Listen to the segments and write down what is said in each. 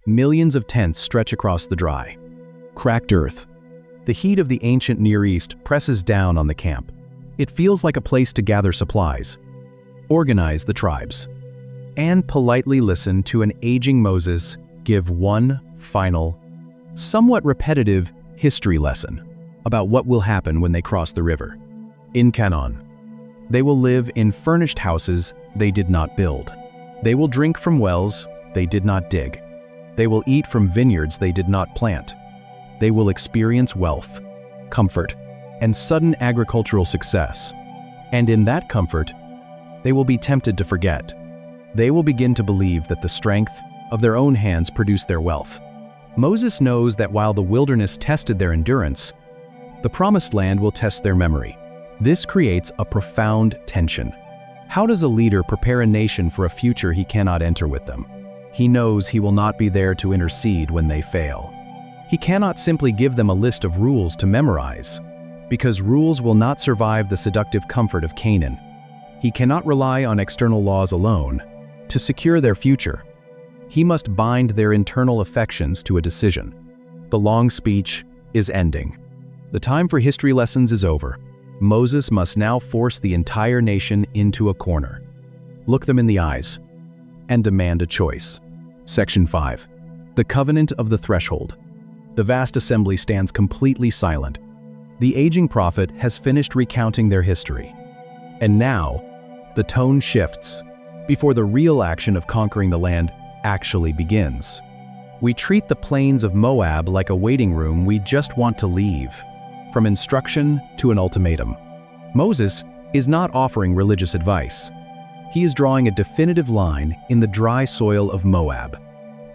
Millions of tents stretch across the dry, cracked earth. The heat of the ancient Near East presses down on the camp. It feels like a place to gather supplies, organize the tribes, and politely listen to an aging Moses give one final, somewhat repetitive history lesson about what will happen when they cross the river. In Canaan, they will live in furnished houses they did not build. They will drink from wells they did not dig. They will eat from vineyards they did not plant. They will experience wealth, comfort, and sudden agricultural success. And in that comfort, they will be tempted to forget. They will begin to believe that the strength of their own hands produced their wealth. Moses knows that while the wilderness tested their endurance, the promised land will test their memory. This creates a profound tension. How does a leader prepare a nation for a future he cannot enter with them? He knows he will not be there to intercede when they fail. He cannot simply give them a list of rules to memorize, because rules will not survive the seductive comfort of Canaan. He cannot rely on external laws alone to secure their future. He must bind their internal affections to a decision. The long speech is ending. The time for history lessons is over. Moses must now force the entire nation into a corner, look them in the eyes, and demand a choice. Section 5. The Covenant of the Threshold. The vast assembly stands completely silent. The aging prophet has finished recounting their history. And now, the tone shifts before the real action of conquering the land actually begins. We treat the plains of Moab like a waiting room we just want to leave, from instruction to an ultimatum. Moses is not offering religious advice. He is drawing a definitive line in the dry soil of Moab.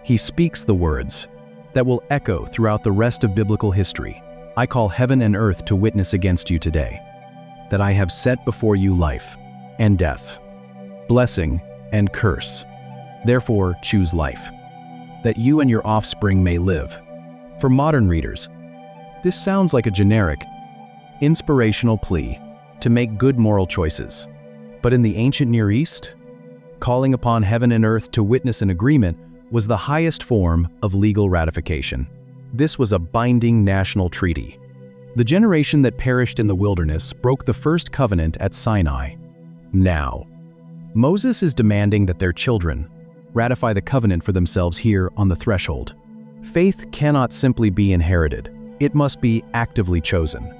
He speaks the words that will echo throughout the rest of biblical history. I call heaven and earth to witness against you today, that I have set before you life and death, blessing and curse. Therefore, choose life, that you and your offspring may live. For modern readers, this sounds like a generic, inspirational plea to make good moral choices. But in the ancient Near East, calling upon heaven and earth to witness an agreement was the highest form of legal ratification. This was a binding national treaty. The generation that perished in the wilderness broke the first covenant at Sinai. Now, Moses is demanding that their children ratify the covenant for themselves here on the threshold. Faith cannot simply be inherited. It must be actively chosen.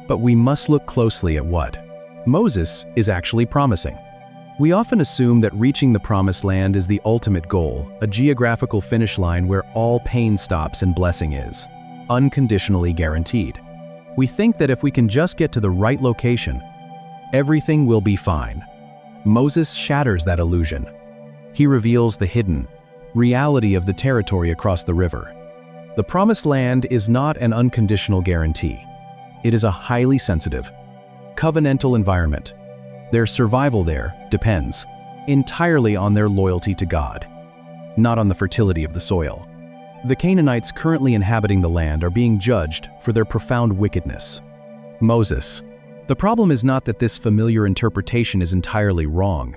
But we must look closely at what Moses is actually promising. We often assume that reaching the promised land is the ultimate goal, a geographical finish line where all pain stops and blessing is unconditionally guaranteed. We think that if we can just get to the right location, everything will be fine. Moses shatters that illusion. He reveals the hidden reality of the territory across the river. The promised land is not an unconditional guarantee. It is a highly sensitive, covenantal environment. Their survival there depends entirely on their loyalty to God, not on the fertility of the soil. The Canaanites currently inhabiting the land are being judged for their profound wickedness. Moses. The problem is not that this familiar interpretation is entirely wrong.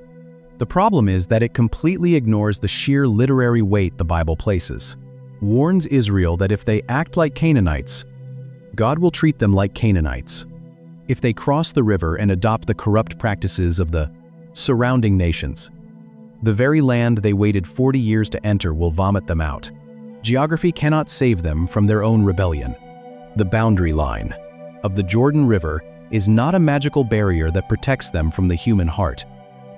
The problem is that it completely ignores the sheer literary weight the Bible places. Warns Israel that if they act like Canaanites, God will treat them like Canaanites. If they cross the river and adopt the corrupt practices of the surrounding nations, the very land they waited 40 years to enter will vomit them out. Geography cannot save them from their own rebellion. The boundary line of the Jordan River is not a magical barrier that protects them from the human heart.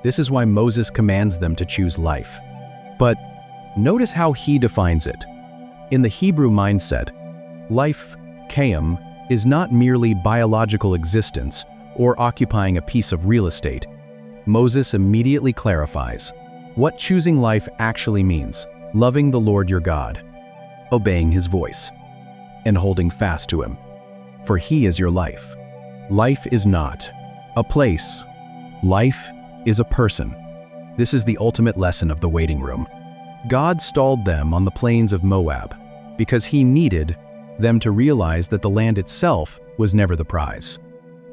This is why Moses commands them to choose life. But notice how he defines it. In the Hebrew mindset, life, Kayim, is not merely biological existence or occupying a piece of real estate. Moses immediately clarifies what choosing life actually means: loving the Lord your God, obeying his voice, and holding fast to him. For he is your life. Life is not a place. Life is a person. This is the ultimate lesson of the waiting room. God stalled them on the plains of Moab because he needed them to realize that the land itself was never the prize.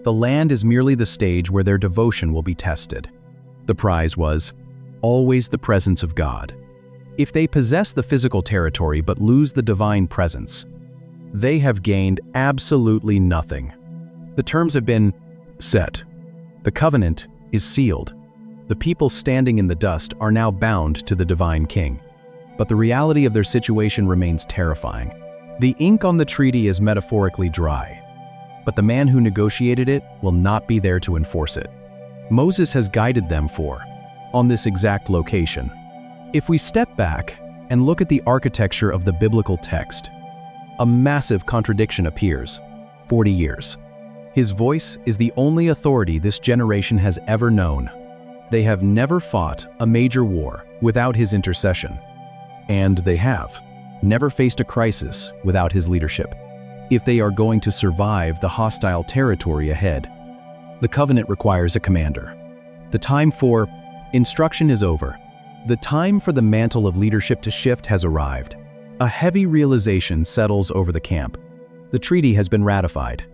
The land is merely the stage where their devotion will be tested. The prize was always the presence of God. If they possess the physical territory but lose the divine presence, they have gained absolutely nothing. The terms have been set. The covenant is sealed. The people standing in the dust are now bound to the divine king. But the reality of their situation remains terrifying. The ink on the treaty is metaphorically dry, but the man who negotiated it will not be there to enforce it. Moses has guided them on this exact location. If we step back and look at the architecture of the biblical text, a massive contradiction appears. 40 years. His voice is the only authority this generation has ever known. They have never fought a major war without his intercession. And they have never faced a crisis without his leadership. If they are going to survive the hostile territory ahead, the covenant requires a commander. The time for instruction is over. The time for the mantle of leadership to shift has arrived. A heavy realization settles over the camp. The treaty has been ratified.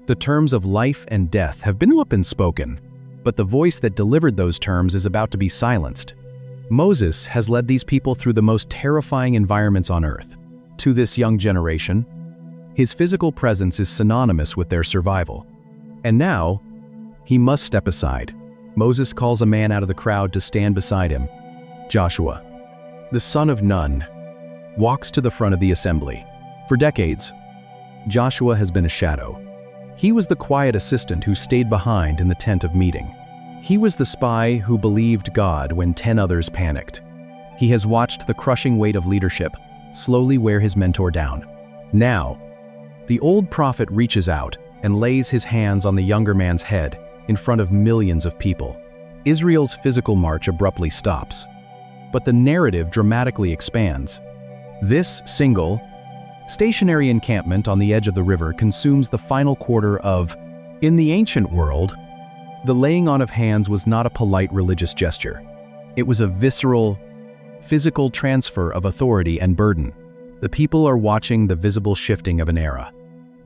The terms of life and death have been spoken, but the voice that delivered those terms is about to be silenced. Moses has led these people through the most terrifying environments on earth. To this young generation, his physical presence is synonymous with their survival. And now, he must step aside. Moses calls a man out of the crowd to stand beside him. Joshua, the son of Nun, walks to the front of the assembly. For decades, Joshua has been a shadow. He was the quiet assistant who stayed behind in the tent of meeting. He was the spy who believed God when 10 others panicked. He has watched the crushing weight of leadership slowly wear his mentor down. Now, the old prophet reaches out and lays his hands on the younger man's head in front of millions of people. Israel's physical march abruptly stops, but the narrative dramatically expands. This single, stationary encampment on the edge of the river consumes the final quarter of, in the ancient world, the laying on of hands was not a polite religious gesture. It was a visceral, physical transfer of authority and burden. The people are watching the visible shifting of an era.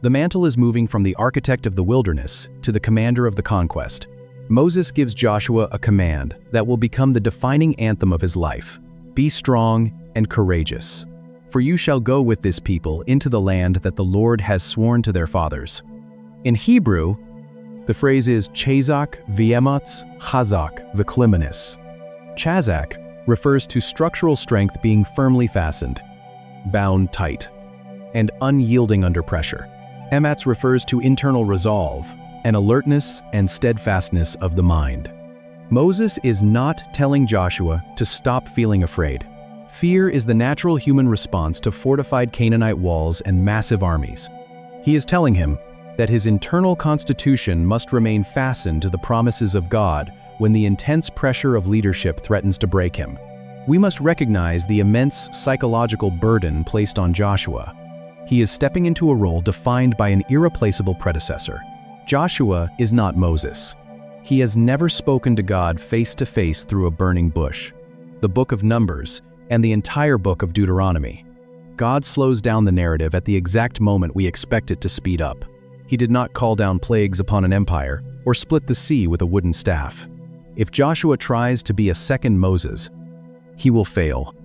The mantle is moving from the architect of the wilderness to the commander of the conquest. Moses gives Joshua a command that will become the defining anthem of his life. Be strong and courageous, for you shall go with this people into the land that the Lord has sworn to their fathers. In Hebrew, the phrase is Chazak v'emotz hazak v'klimenis. Chazak refers to structural strength being firmly fastened, bound tight, and unyielding under pressure. Ematz refers to internal resolve, an alertness and steadfastness of the mind. Moses is not telling Joshua to stop feeling afraid. Fear is the natural human response to fortified Canaanite walls and massive armies. He is telling him that his internal constitution must remain fastened to the promises of God when the intense pressure of leadership threatens to break him. We must recognize the immense psychological burden placed on Joshua. He is stepping into a role defined by an irreplaceable predecessor. Joshua is not Moses. He has never spoken to God face to face through a burning bush. The book of Numbers and the entire book of Deuteronomy. God slows down the narrative at the exact moment we expect it to speed up. He did not call down plagues upon an empire or split the sea with a wooden staff. If Joshua tries to be a second Moses, he will fail.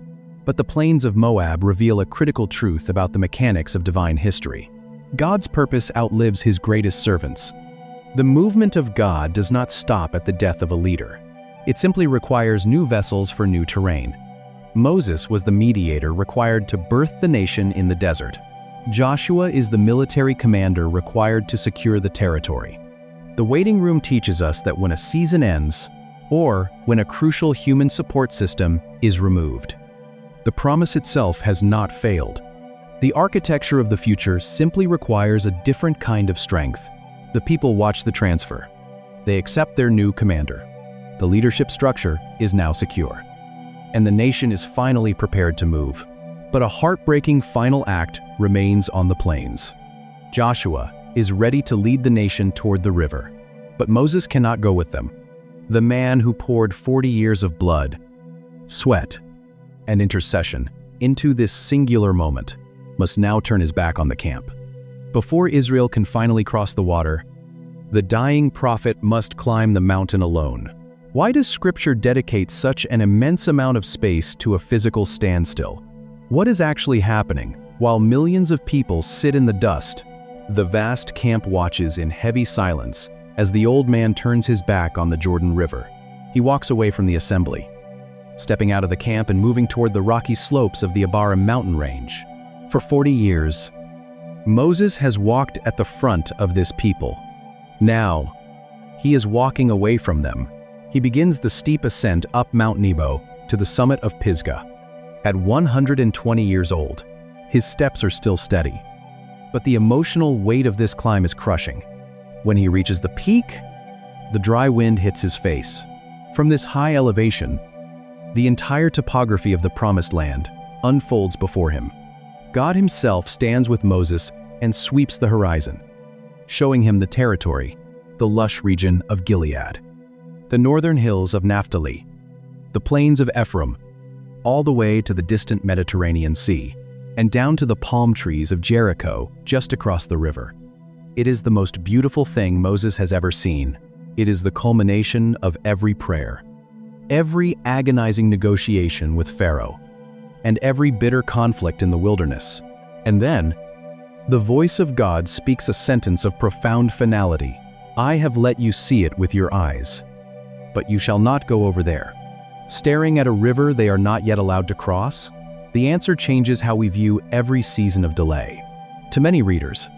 But the plains of Moab reveal a critical truth about the mechanics of divine history. God's purpose outlives his greatest servants. The movement of God does not stop at the death of a leader. It simply requires new vessels for new terrain. Moses was the mediator required to birth the nation in the desert. Joshua is the military commander required to secure the territory. The waiting room teaches us that when a season ends, or when a crucial human support system is removed, the promise itself has not failed. The architecture of the future simply requires a different kind of strength. The people watch the transfer. They accept their new commander. The leadership structure is now secure, and the nation is finally prepared to move. But a heartbreaking final act remains on the plains. Joshua is ready to lead the nation toward the river, but Moses cannot go with them. The man who poured 40 years of blood, sweat, and intercession into this singular moment must now turn his back on the camp. Before Israel can finally cross the water, the dying prophet must climb the mountain alone. Why does Scripture dedicate such an immense amount of space to a physical standstill? What is actually happening while millions of people sit in the dust? The vast camp watches in heavy silence as the old man turns his back on the Jordan River. He walks away from the assembly, stepping out of the camp and moving toward the rocky slopes of the Abarim mountain range. For 40 years, Moses has walked at the front of this people. Now, he is walking away from them. He begins the steep ascent up Mount Nebo to the summit of Pisgah. At 120 years old, his steps are still steady. But the emotional weight of this climb is crushing. When he reaches the peak, the dry wind hits his face. From this high elevation, the entire topography of the Promised Land unfolds before him. God himself stands with Moses and sweeps the horizon, showing him the territory, the lush region of Gilead, the northern hills of Naphtali, the plains of Ephraim, all the way to the distant Mediterranean Sea, and down to the palm trees of Jericho just across the river. It is the most beautiful thing Moses has ever seen. It is the culmination of every prayer, every agonizing negotiation with Pharaoh, and every bitter conflict in the wilderness. And then, the voice of God speaks a sentence of profound finality. I have let you see it with your eyes, but you shall not go over there. Staring at a river they are not yet allowed to cross? The answer changes how we view every season of delay. To many readers,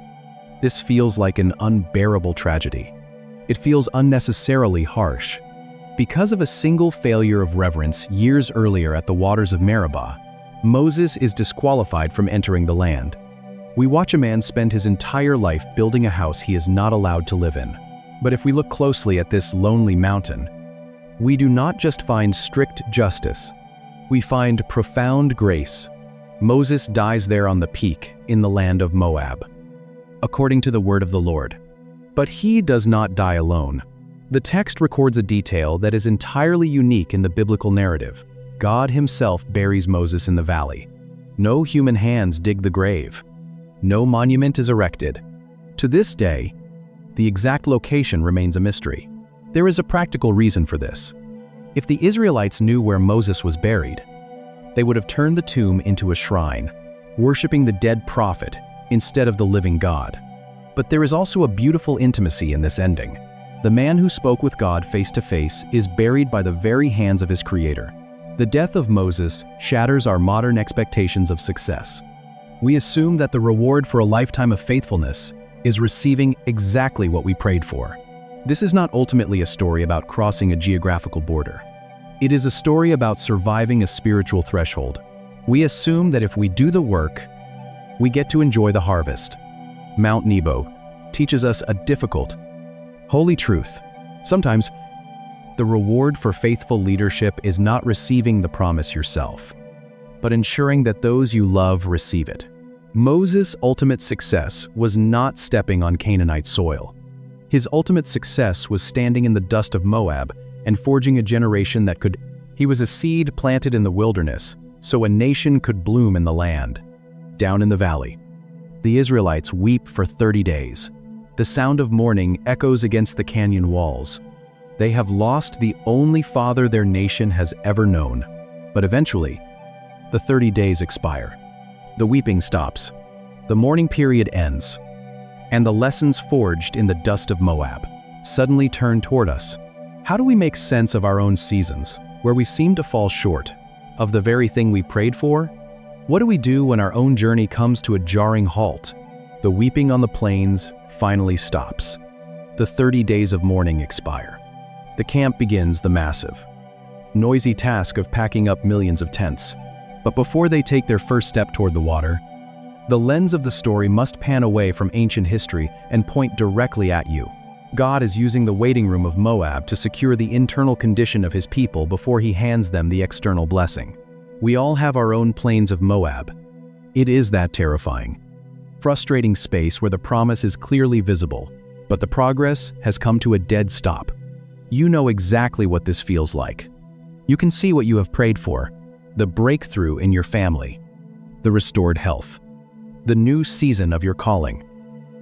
this feels like an unbearable tragedy. It feels unnecessarily harsh. Because of a single failure of reverence years earlier at the waters of Meribah, Moses is disqualified from entering the land. We watch a man spend his entire life building a house he is not allowed to live in. But if we look closely at this lonely mountain, we do not just find strict justice, we find profound grace. Moses dies there on the peak in the land of Moab, according to the word of the Lord. But he does not die alone. The text records a detail that is entirely unique in the biblical narrative. God himself buries Moses in the valley. No human hands dig the grave. No monument is erected. To this day, the exact location remains a mystery. There is a practical reason for this. If the Israelites knew where Moses was buried, they would have turned the tomb into a shrine, worshiping the dead prophet instead of the living God. But there is also a beautiful intimacy in this ending. The man who spoke with God face to face is buried by the very hands of his Creator. The death of Moses shatters our modern expectations of success. We assume that the reward for a lifetime of faithfulness is receiving exactly what we prayed for. This is not ultimately a story about crossing a geographical border. It is a story about surviving a spiritual threshold. We assume that if we do the work, we get to enjoy the harvest. Mount Nebo teaches us a difficult, holy truth. Sometimes, the reward for faithful leadership is not receiving the promise yourself, but ensuring that those you love receive it. Moses' ultimate success was not stepping on Canaanite soil. His ultimate success was standing in the dust of Moab and forging a generation that could. He was a seed planted in the wilderness, so a nation could bloom in the land. Down in the valley, the Israelites weep for 30 days. The sound of mourning echoes against the canyon walls. They have lost the only father their nation has ever known. But eventually, the 30 days expire. The weeping stops. The mourning period ends. And the lessons forged in the dust of Moab suddenly turn toward us. How do we make sense of our own seasons, where we seem to fall short of the very thing we prayed for? What do we do when our own journey comes to a jarring halt? The weeping on the plains finally stops. The 30 days of mourning expire. The camp begins the massive, noisy task of packing up millions of tents. But before they take their first step toward the water, the lens of the story must pan away from ancient history and point directly at you. God is using the waiting room of Moab to secure the internal condition of his people before he hands them the external blessing. We all have our own plains of Moab. It is that terrifying, frustrating space where the promise is clearly visible, but the progress has come to a dead stop. You know exactly what this feels like. You can see what you have prayed for, the breakthrough in your family, the restored health, the new season of your calling,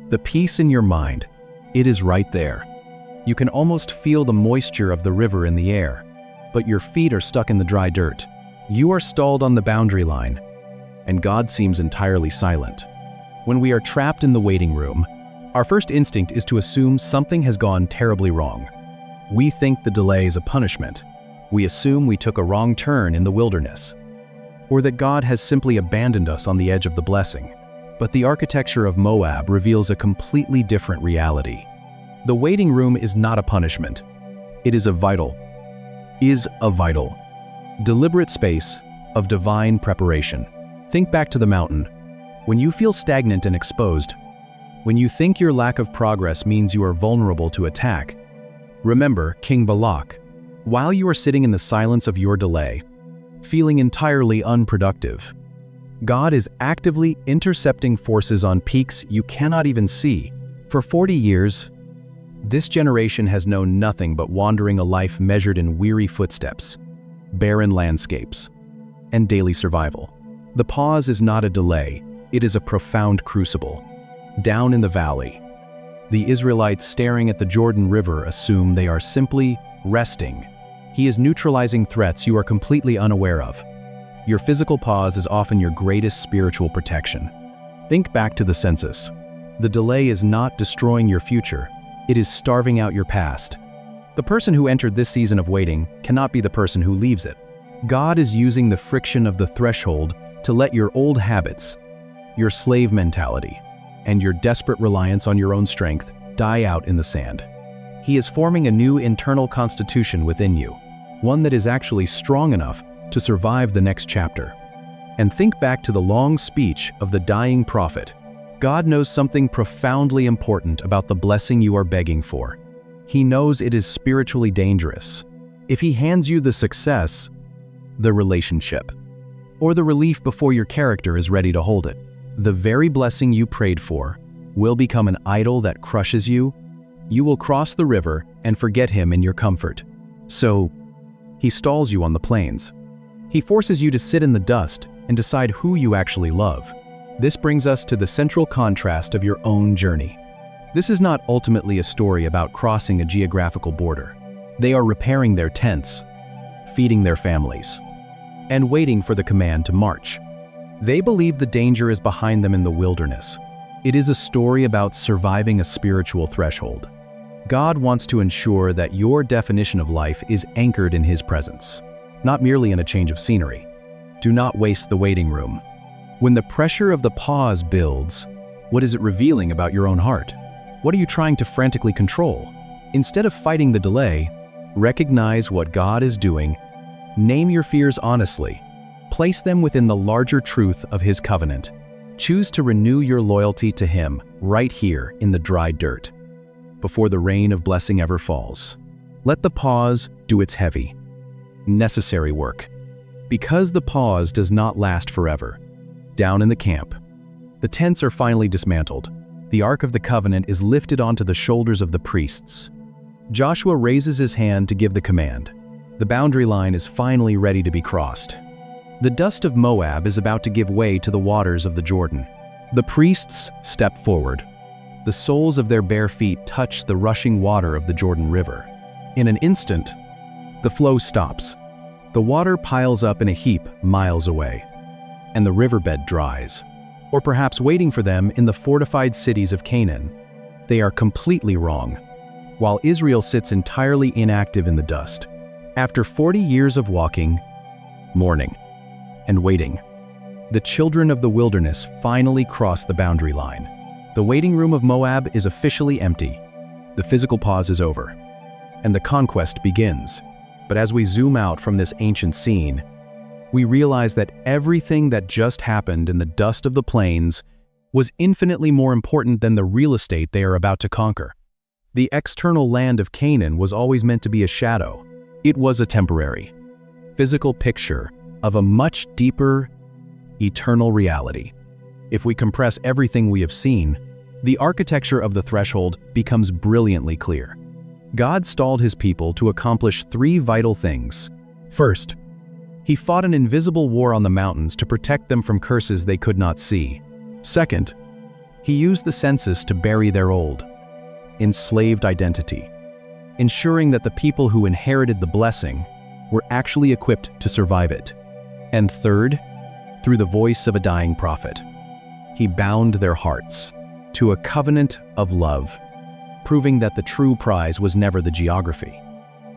the peace in your mind. It is right there. You can almost feel the moisture of the river in the air, but your feet are stuck in the dry dirt. You are stalled on the boundary line, and God seems entirely silent. When we are trapped in the waiting room, our first instinct is to assume something has gone terribly wrong. We think the delay is a punishment. We assume we took a wrong turn in the wilderness, or that God has simply abandoned us on the edge of the blessing. But the architecture of Moab reveals a completely different reality. The waiting room is not a punishment. It is a vital, deliberate space of divine preparation. Think back to the mountain. When you feel stagnant and exposed, when you think your lack of progress means you are vulnerable to attack, remember King Balak. While you are sitting in the silence of your delay, feeling entirely unproductive, God is actively intercepting forces on peaks you cannot even see. For 40 years, this generation has known nothing but wandering a life measured in weary footsteps, barren landscapes, and daily survival. The pause is not a delay, it is a profound crucible. Down in the valley, the Israelites staring at the Jordan River assume they are simply resting. He is neutralizing threats you are completely unaware of. Your physical pause is often your greatest spiritual protection. Think back to the census. The delay is not destroying your future, it is starving out your past. The person who entered this season of waiting cannot be the person who leaves it. God is using the friction of the threshold to let your old habits, your slave mentality, and your desperate reliance on your own strength die out in the sand. He is forming a new internal constitution within you, one that is actually strong enough to survive the next chapter. And think back to the long speech of the dying prophet. God knows something profoundly important about the blessing you are begging for. He knows it is spiritually dangerous. If he hands you the success, the relationship, or the relief before your character is ready to hold it, the very blessing you prayed for will become an idol that crushes you. You will cross the river and forget him in your comfort. So, he stalls you on the plains. He forces you to sit in the dust and decide who you actually love. This brings us to the central contrast of your own journey. This is not ultimately a story about crossing a geographical border. They are repairing their tents, feeding their families, and waiting for the command to march. They believe the danger is behind them in the wilderness. It is a story about surviving a spiritual threshold. God wants to ensure that your definition of life is anchored in his presence, not merely in a change of scenery. Do not waste the waiting room. When the pressure of the pause builds, what is it revealing about your own heart? What are you trying to frantically control? Instead of fighting the delay, recognize what God is doing. Name your fears honestly. Place them within the larger truth of his covenant. Choose to renew your loyalty to him right here in the dry dirt, before the rain of blessing ever falls. Let the pause do its heavy, necessary work. Because the pause does not last forever. Down in the camp, the tents are finally dismantled. The Ark of the Covenant is lifted onto the shoulders of the priests. Joshua raises his hand to give the command. The boundary line is finally ready to be crossed. The dust of Moab is about to give way to the waters of the Jordan. The priests step forward. The soles of their bare feet touch the rushing water of the Jordan River. In an instant, the flow stops. The water piles up in a heap miles away, and the riverbed dries. Or perhaps waiting for them in the fortified cities of Canaan. They are completely wrong, while Israel sits entirely inactive in the dust. After 40 years of walking, mourning, and waiting, the children of the wilderness finally cross the boundary line. The waiting room of Moab is officially empty. The physical pause is over, and the conquest begins. But as we zoom out from this ancient scene, we realize that everything that just happened in the dust of the plains was infinitely more important than the real estate they are about to conquer. The external land of Canaan was always meant to be a shadow. It was a temporary, physical picture of a much deeper, eternal reality. If we compress everything we have seen, the architecture of the threshold becomes brilliantly clear. God stalled his people to accomplish three vital things. First, he fought an invisible war on the mountains to protect them from curses they could not see. Second, he used the census to bury their old, enslaved identity. ensuring that the people who inherited the blessing were actually equipped to survive it. And third, through the voice of a dying prophet. He bound their hearts to a covenant of love, proving that the true prize was never the geography,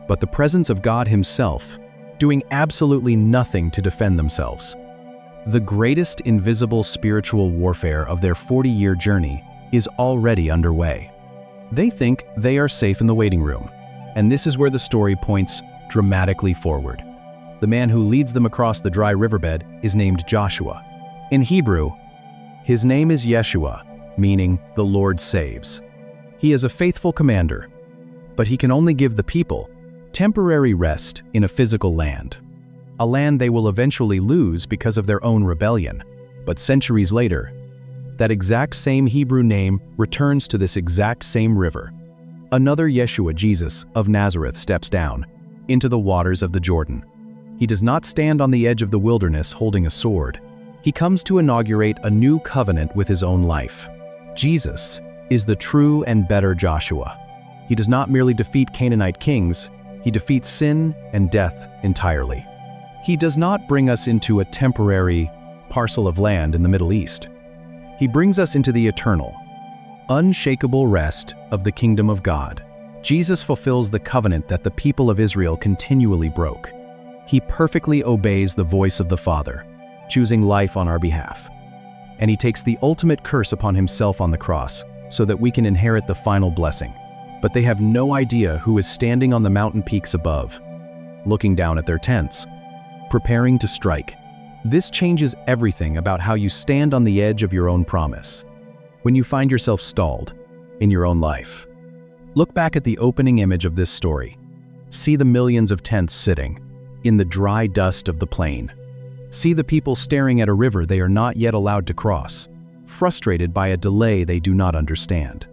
but the presence of God Himself, doing absolutely nothing to defend themselves. The greatest invisible spiritual warfare of their 40-year journey is already underway. They think they are safe in the waiting room, and this is where the story points dramatically forward. The man who leads them across the dry riverbed is named Joshua. In Hebrew, his name is Yeshua, meaning the Lord saves. He is a faithful commander, but he can only give the people temporary rest in a physical land, a land they will eventually lose because of their own rebellion. But centuries later, that exact same Hebrew name returns to this exact same river. Another Yeshua, Jesus of Nazareth, steps down into the waters of the Jordan. He does not stand on the edge of the wilderness holding a sword. He comes to inaugurate a new covenant with his own life. Jesus is the true and better Joshua. He does not merely defeat Canaanite kings, he defeats sin and death entirely. He does not bring us into a temporary parcel of land in the Middle East. He brings us into the eternal, unshakable rest of the kingdom of God. Jesus fulfills the covenant that the people of Israel continually broke. He perfectly obeys the voice of the Father, choosing life on our behalf. And he takes the ultimate curse upon himself on the cross so that we can inherit the final blessing. But they have no idea who is standing on the mountain peaks above, looking down at their tents, preparing to strike. This changes everything about how you stand on the edge of your own promise. When you find yourself stalled in your own life, look back at the opening image of this story. See the millions of tents sitting in the dry dust of the plain. See the people staring at a river they are not yet allowed to cross, frustrated by a delay they do not understand.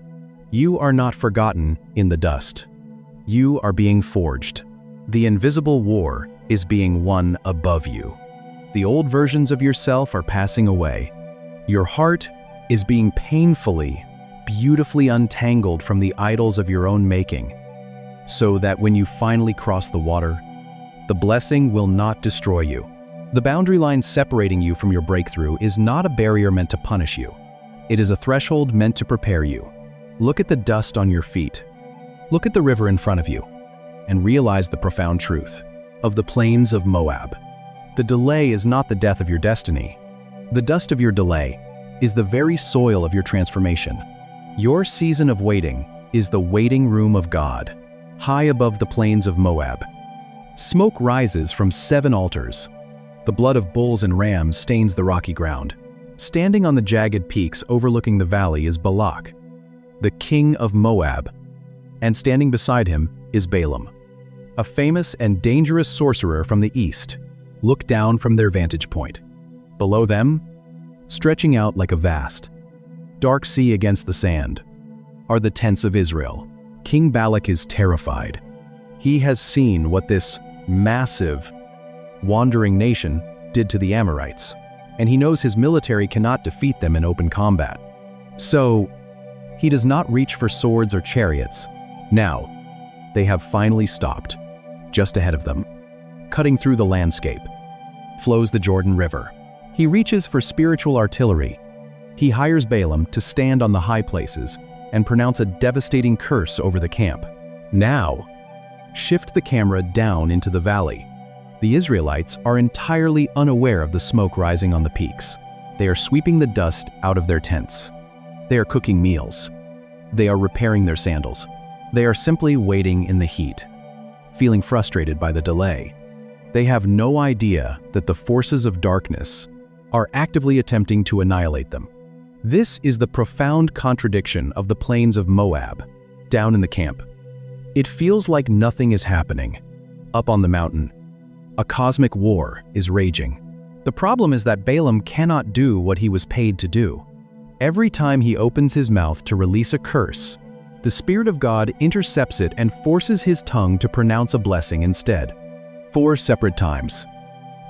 You are not forgotten in the dust. You are being forged. The invisible war is being won above you. The old versions of yourself are passing away. Your heart is being painfully, beautifully untangled from the idols of your own making, so that when you finally cross the water, the blessing will not destroy you. The boundary line separating you from your breakthrough is not a barrier meant to punish you. It is a threshold meant to prepare you. Look at the dust on your feet. Look at the river in front of you, and realize the profound truth of the plains of Moab. The delay is not the death of your destiny. The dust of your delay is the very soil of your transformation. Your season of waiting is the waiting room of God, high above the plains of Moab. Smoke rises from 7 altars. The blood of bulls and rams stains the rocky ground. Standing on the jagged peaks overlooking the valley is Balak, the king of Moab, and standing beside him is Balaam, a famous and dangerous sorcerer from the east. Look down from their vantage point. Below them, stretching out like a vast, dark sea against the sand, are the tents of Israel. King Balak is terrified. He has seen what this massive, wandering nation did to the Amorites, and he knows his military cannot defeat them in open combat. So, he does not reach for swords or chariots. Now, they have finally stopped. Just ahead of them, cutting through the landscape, flows the Jordan River. He reaches for spiritual artillery. He hires Balaam to stand on the high places and pronounce a devastating curse over the camp. Now, shift the camera down into the valley. The Israelites are entirely unaware of the smoke rising on the peaks. They are sweeping the dust out of their tents. They are cooking meals. They are repairing their sandals. They are simply waiting in the heat, feeling frustrated by the delay. They have no idea that the forces of darkness are actively attempting to annihilate them. This is the profound contradiction of the plains of Moab, down in the camp. It feels like nothing is happening. Up on the mountain, a cosmic war is raging. The problem is that Balaam cannot do what he was paid to do. Every time he opens his mouth to release a curse, the Spirit of God intercepts it and forces his tongue to pronounce a blessing instead. 4 separate times.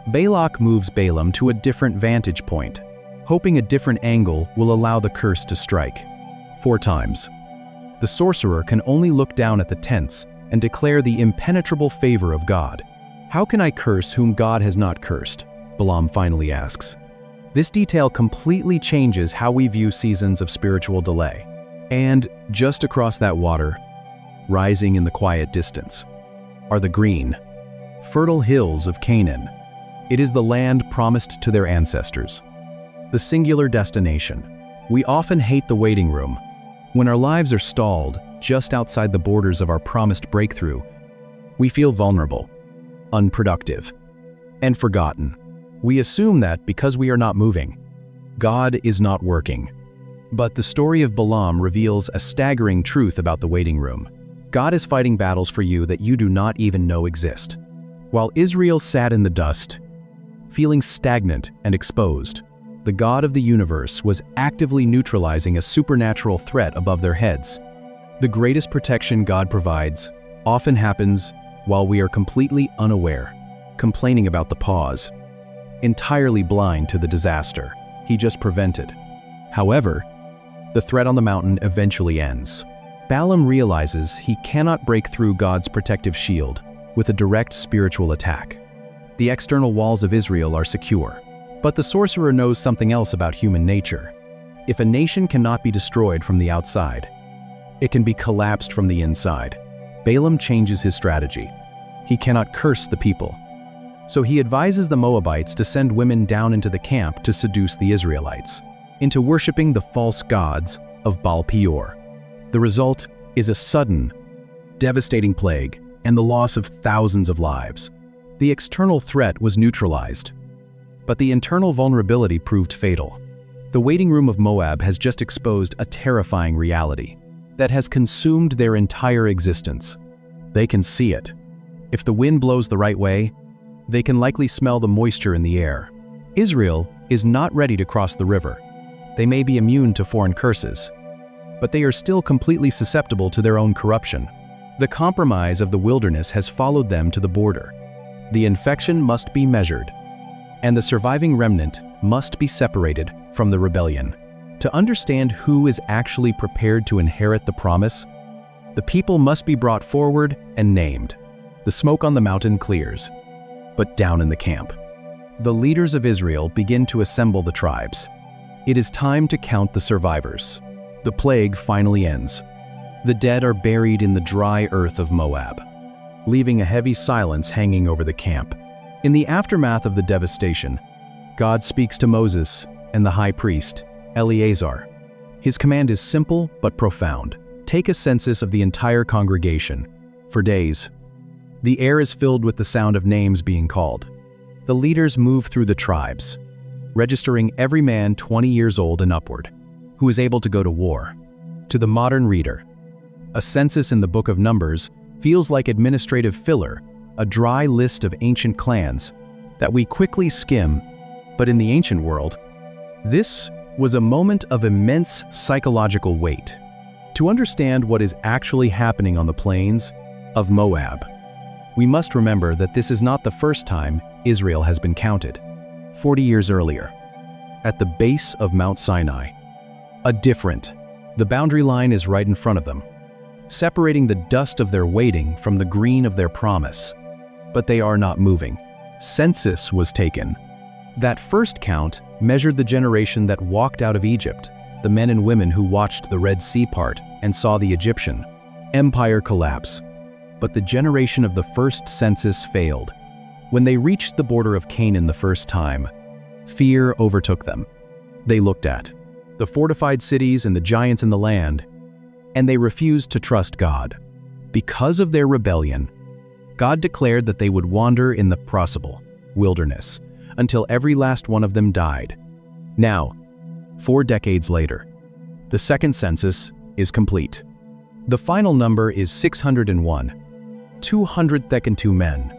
Balak moves Balaam to a different vantage point, hoping a different angle will allow the curse to strike. 4 times. The sorcerer can only look down at the tents and declare the impenetrable favor of God. "How can I curse whom God has not cursed?" Balaam finally asks. This detail completely changes how we view seasons of spiritual delay. And just across that water, rising in the quiet distance, are the green, fertile hills of Canaan. It is the land promised to their ancestors. The singular destination. We often hate the waiting room. When our lives are stalled just outside the borders of our promised breakthrough, we feel vulnerable, unproductive, and forgotten. We assume that because we are not moving, God is not working. But the story of Balaam reveals a staggering truth about the waiting room. God is fighting battles for you that you do not even know exist. While Israel sat in the dust, feeling stagnant and exposed, the God of the universe was actively neutralizing a supernatural threat above their heads. The greatest protection God provides often happens while we are completely unaware, complaining about the pause, entirely blind to the disaster He just prevented. However, the threat on the mountain eventually ends. Balaam realizes he cannot break through God's protective shield with a direct spiritual attack. The external walls of Israel are secure, but the sorcerer knows something else about human nature. If a nation cannot be destroyed from the outside, it can be collapsed from the inside. Balaam changes his strategy. He cannot curse the people. So he advises the Moabites to send women down into the camp to seduce the Israelites into worshiping the false gods of Baal Peor. The result is a sudden, devastating plague and the loss of thousands of lives. The external threat was neutralized, but the internal vulnerability proved fatal. The waiting room of Moab has just exposed a terrifying reality that has consumed their entire existence. They can see it. If the wind blows the right way, they can likely smell the moisture in the air. Israel is not ready to cross the river. They may be immune to foreign curses, but they are still completely susceptible to their own corruption. The compromise of the wilderness has followed them to the border. The infection must be measured, and the surviving remnant must be separated from the rebellion. To understand who is actually prepared to inherit the promise, the people must be brought forward and named. The smoke on the mountain clears, but down in the camp, the leaders of Israel begin to assemble the tribes. It is time to count the survivors. The plague finally ends. The dead are buried in the dry earth of Moab, leaving a heavy silence hanging over the camp. In the aftermath of the devastation, God speaks to Moses and the high priest, Eleazar. His command is simple but profound. Take a census of the entire congregation. For days, the air is filled with the sound of names being called. The leaders move through the tribes, registering every man 20 years old and upward, who is able to go to war. To the modern reader, a census in the Book of Numbers feels like administrative filler, a dry list of ancient clans that we quickly skim. But in the ancient world, this was a moment of immense psychological weight. To understand what is actually happening on the plains of Moab, we must remember that this is not the first time Israel has been counted. 40 years earlier, at the base of Mount Sinai, the boundary line is right in front of them, separating the dust of their waiting from the green of their promise. But they are not moving. Census was taken. That first count measured the generation that walked out of Egypt, the men and women who watched the Red Sea part and saw the Egyptian empire collapse. But the generation of the first census failed. When they reached the border of Canaan the first time, fear overtook them. They looked at the fortified cities and the giants in the land, and they refused to trust God. Because of their rebellion, God declared that they would wander in the possible wilderness until every last one of them died. Now, 4 decades later, the second census is complete. The final number is 601, 202 men.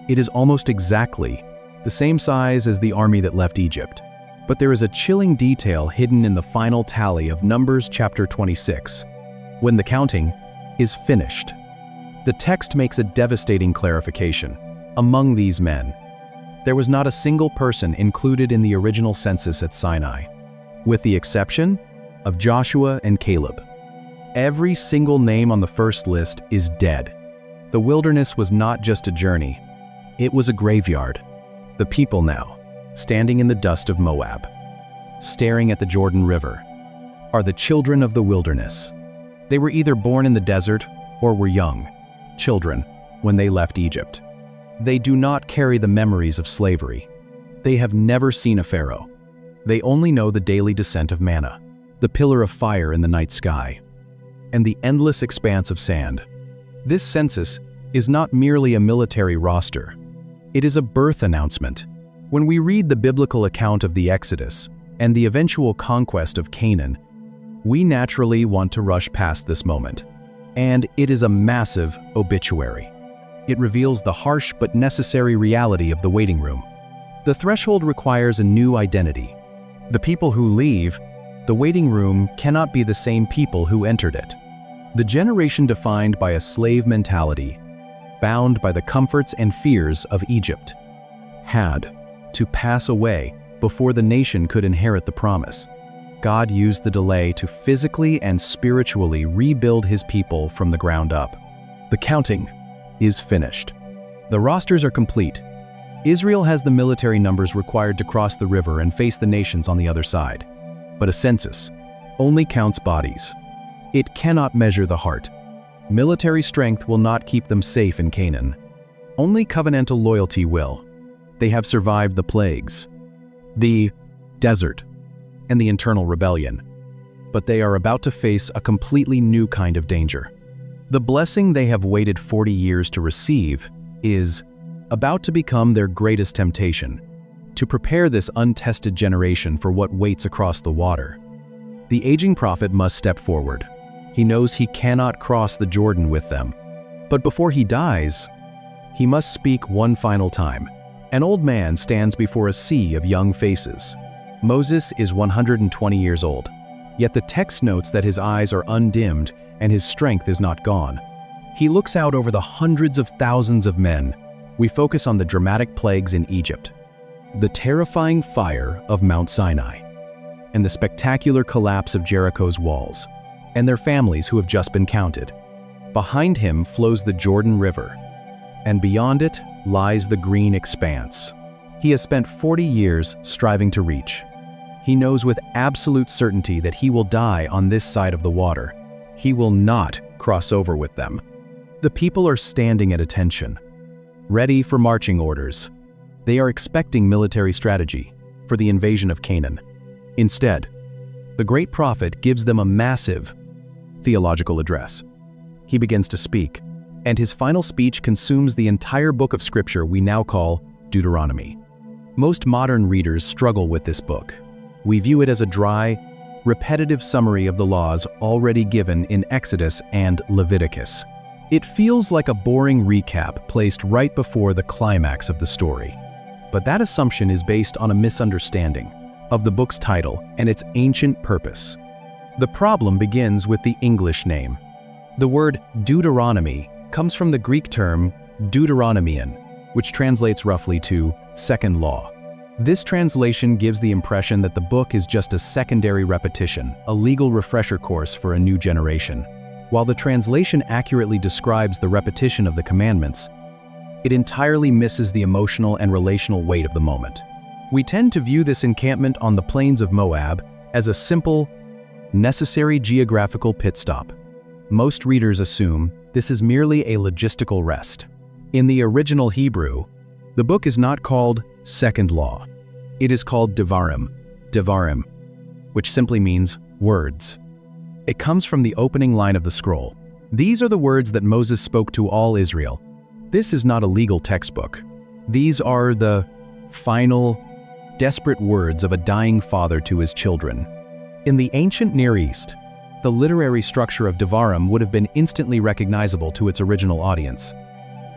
It is almost exactly the same size as the army that left Egypt. But there is a chilling detail hidden in the final tally of Numbers chapter 26. When the counting is finished, the text makes a devastating clarification. Among these men, there was not a single person included in the original census at Sinai, with the exception of Joshua and Caleb. Every single name on the first list is dead. The wilderness was not just a journey, it was a graveyard. The people now, standing in the dust of Moab, staring at the Jordan River, are the children of the wilderness. They were either born in the desert or were young, children, when they left Egypt. They do not carry the memories of slavery. They have never seen a pharaoh. They only know the daily descent of manna, the pillar of fire in the night sky, and the endless expanse of sand. This census is not merely a military roster. It is a birth announcement. When we read the biblical account of the Exodus and the eventual conquest of Canaan, we naturally want to rush past this moment. And it is a massive obituary. It reveals the harsh but necessary reality of the waiting room. The threshold requires a new identity. The people who leave the waiting room cannot be the same people who entered it. The generation defined by a slave mentality, bound by the comforts and fears of Egypt, had to pass away before the nation could inherit the promise. God used the delay to physically and spiritually rebuild his people from the ground up. The counting is finished. The rosters are complete. Israel has the military numbers required to cross the river and face the nations on the other side. But a census only counts bodies. It cannot measure the heart. Military strength will not keep them safe in Canaan. Only covenantal loyalty will. They have survived the plagues, the desert, and the internal rebellion. But they are about to face a completely new kind of danger. The blessing they have waited 40 years to receive is about to become their greatest temptation. To prepare this untested generation for what waits across the water, the aging prophet must step forward. He knows he cannot cross the Jordan with them. But before he dies, he must speak one final time. An old man stands before a sea of young faces. Moses is 120 years old, yet the text notes that his eyes are undimmed and his strength is not gone. He looks out over the hundreds of thousands of men. We focus on the dramatic plagues in Egypt, the terrifying fire of Mount Sinai, and the spectacular collapse of Jericho's walls, and their families who have just been counted. Behind him flows the Jordan River, and beyond it lies the green expanse he has spent 40 years striving to reach. He knows with absolute certainty that he will die on this side of the water. He will not cross over with them. The people are standing at attention, ready for marching orders. They are expecting military strategy for the invasion of Canaan. Instead, the great prophet gives them a massive theological address. He begins to speak, and his final speech consumes the entire book of scripture we now call Deuteronomy. Most modern readers struggle with this book. We view it as a dry, repetitive summary of the laws already given in Exodus and Leviticus. It feels like a boring recap placed right before the climax of the story. But that assumption is based on a misunderstanding of the book's title and its ancient purpose. The problem begins with the English name. The word Deuteronomy comes from the Greek term Deuteronomion, which translates roughly to second law. This translation gives the impression that the book is just a secondary repetition, a legal refresher course for a new generation. While the translation accurately describes the repetition of the commandments, it entirely misses the emotional and relational weight of the moment. We tend to view this encampment on the plains of Moab as a simple, necessary geographical pit stop. Most readers assume this is merely a logistical rest. In the original Hebrew, the book is not called Second Law. It is called Devarim, which simply means words. It comes from the opening line of the scroll. These are the words that Moses spoke to all Israel. This is not a legal textbook. These are the final, desperate words of a dying father to his children. In the ancient Near East, the literary structure of Devarim would have been instantly recognizable to its original audience.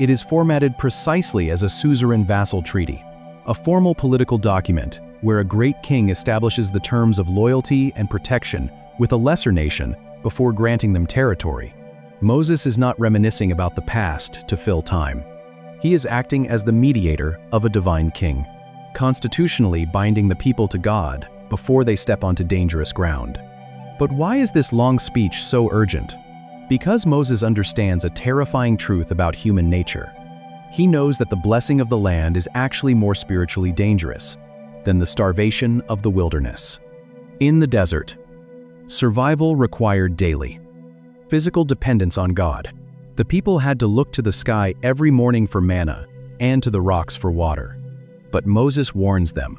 It is formatted precisely as a suzerain vassal treaty, a formal political document where a great king establishes the terms of loyalty and protection with a lesser nation before granting them territory. Moses is not reminiscing about the past to fill time. He is acting as the mediator of a divine king, constitutionally binding the people to God before they step onto dangerous ground. But why is this long speech so urgent? Because Moses understands a terrifying truth about human nature, he knows that the blessing of the land is actually more spiritually dangerous than the starvation of the wilderness. In the desert, survival required daily physical dependence on God. The people had to look to the sky every morning for manna and to the rocks for water. But Moses warns them,